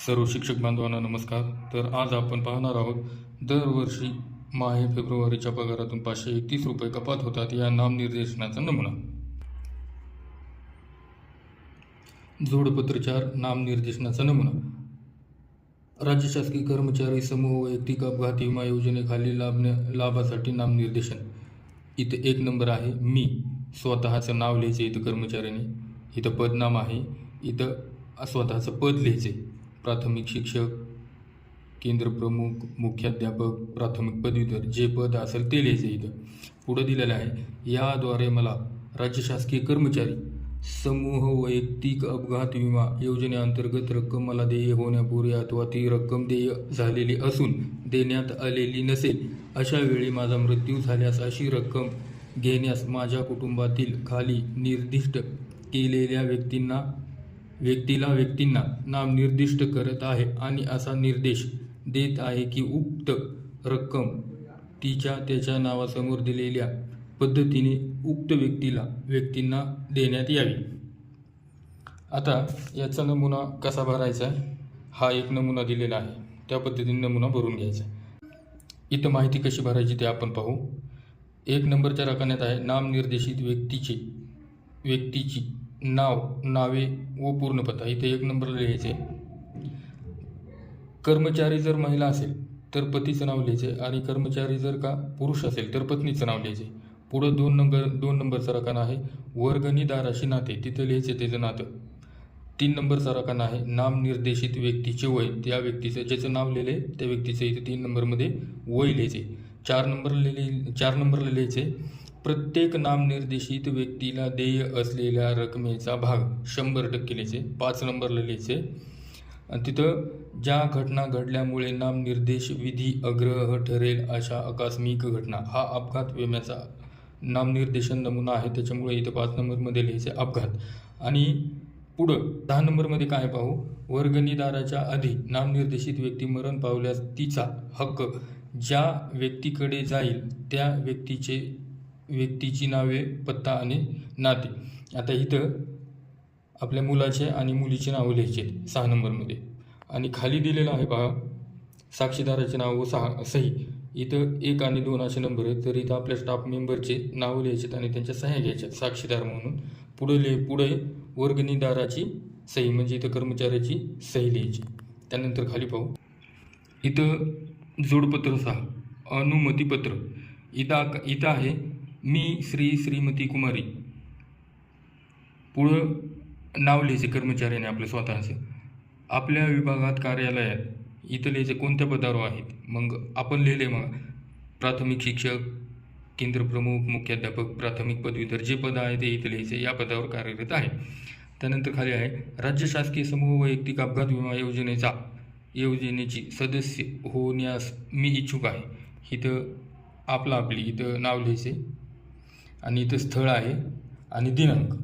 सर्व शिक्षक बांधवांना नमस्कार. तर आज आपण पाहणार आहोत दरवर्षी माहे फेब्रुवारीच्या पगारातून 531 रुपये कपात होतात या नामनिर्देशनाचा नमुना. जोडपत्र 4 नामनिर्देशनाचा नमुना. राज्य शासकीय कर्मचारी समूह वैयक्तिक अपघात विमा योजनेखाली लाभासाठी नामनिर्देशन. इथं 1 नंबर आहे मी. स्वतःचं नाव लिहायचं इथं कर्मचाऱ्याने. इथं पदनाम आहे. इथं स्वतःचं पद लिहायचं. प्राथमिक शिक्षक, केंद्र प्रमुख, मुख्याध्यापक, प्राथमिक पदवीधर जे पद असेल ते लिहायचं इथं. पुढं दिलेलं आहे याद्वारे मला राज्य शासकीय कर्मचारी समूह वैयक्तिक अपघात विमा योजनेअंतर्गत रक्कम मला देय होण्यापूर्वी अथवा ती रक्कम देय झालेली असून देण्यात आलेली नसेल अशा वेळी माझा मृत्यू झाल्यास अशी रक्कम घेण्यास माझ्या कुटुंबातील खाली निर्दिष्ट केलेल्या व्यक्तींना नाम निर्दिष्ट करत आहे आणि असा निर्देश देत आहे की उक्त रक्कम त्याच्या नावासमोर दिलेल्या पद्धतीने उक्त व्यक्तींना देण्यात यावी. आता याचा नमुना कसा भरायचा आहे हा एक नमुना दिलेला आहे. त्या पद्धतीने नमुना भरून घ्यायचा. इथं माहिती कशी भरायची ते आपण पाहू. 1 नंबरच्या रकान्यात आहे नामनिर्देशित व्यक्तीची नावे व पूर्ण पत्ता. इथे 1 नंबरला लिहायचे. कर्मचारी जर महिला असेल तर पतीचं नाव लिहायचे आणि कर्मचारी जर का पुरुष असेल तर पत्नीचं नाव लिहायचे. पुढं 2 नंबरचा रकाना आहे वर्गणीदाराशी नाते. तिथं लिहायचे त्याचं नातं. 3 नंबरचा रकाना आहे नामनिर्देशित व्यक्तीचे वय. त्या व्यक्तीचं ज्याचं नाव लिहिले त्या व्यक्तीचं इथे 3 नंबरमध्ये वय लिहायचे. 4 नंबरला लिहायचे प्रत्येक नामनिर्देशित व्यक्तीला देय असलेल्या रकमेचा भाग 100% लिहायचे. 5 नंबरला लिहायचे आणि तिथं ज्या घटना घडल्यामुळे नामनिर्देश विधी अग्रह ठरेल अशा आकस्मिक घटना हा अपघात विम्याचा नामनिर्देशन नमुना आहे. त्याच्यामुळे इथं 5 नंबरमध्ये लिहायचे अपघात. आणि पुढं 10 नंबरमध्ये काय पाहू. वर्गणीदाराच्या आधी नामनिर्देशित व्यक्ती मरण पावल्यास तिचा हक्क ज्या व्यक्तीकडे जाईल त्या व्यक्तीची नावे, पत्ता आणि नाते. आता इथं आपल्या मुलाचे आणि मुलीचे नावं लिहायचे 6 नंबरमध्ये. आणि खाली दिलेलं आहे पहा साक्षीदाराचे नाव व सही. इथं 1 आणि 2 असे नंबर आहेत. तर इथं आपल्या स्टाफ मेंबरचे नावं लिहायचे आणि त्यांच्या सह्या घ्यायच्या साक्षीदार म्हणून. पुढे वर्गणीदाराची सही म्हणजे इथं कर्मचाऱ्याची सही लिहायची. त्यानंतर खाली पाहू इथं जोडपत्र 6 अनुमतीपत्र. इथं आहे मी श्रीमती कुमारी. पुढं नाव लिहायचे कर्मचाऱ्याने आपलं स्वतःचं. आपल्या विभागात कार्यालयात इथं लिहायचे कोणत्या पदावर आहेत. मग आपण लिहिले मग प्राथमिक शिक्षक, केंद्र प्रमुख, मुख्याध्यापक, प्राथमिक पदवीधर जे पद आहे ते इथं लिहायचे. या पदावर कार्यरत आहे. त्यानंतर खाली आहे राज्य शासकीय समूह वैयक्तिक अपघात विमा योजनेची सदस्य होण्यास मी इच्छुक आहे. इथं आपली इथं नाव लिहायचे आणि इथं स्थळ आहे आणि दिनांक.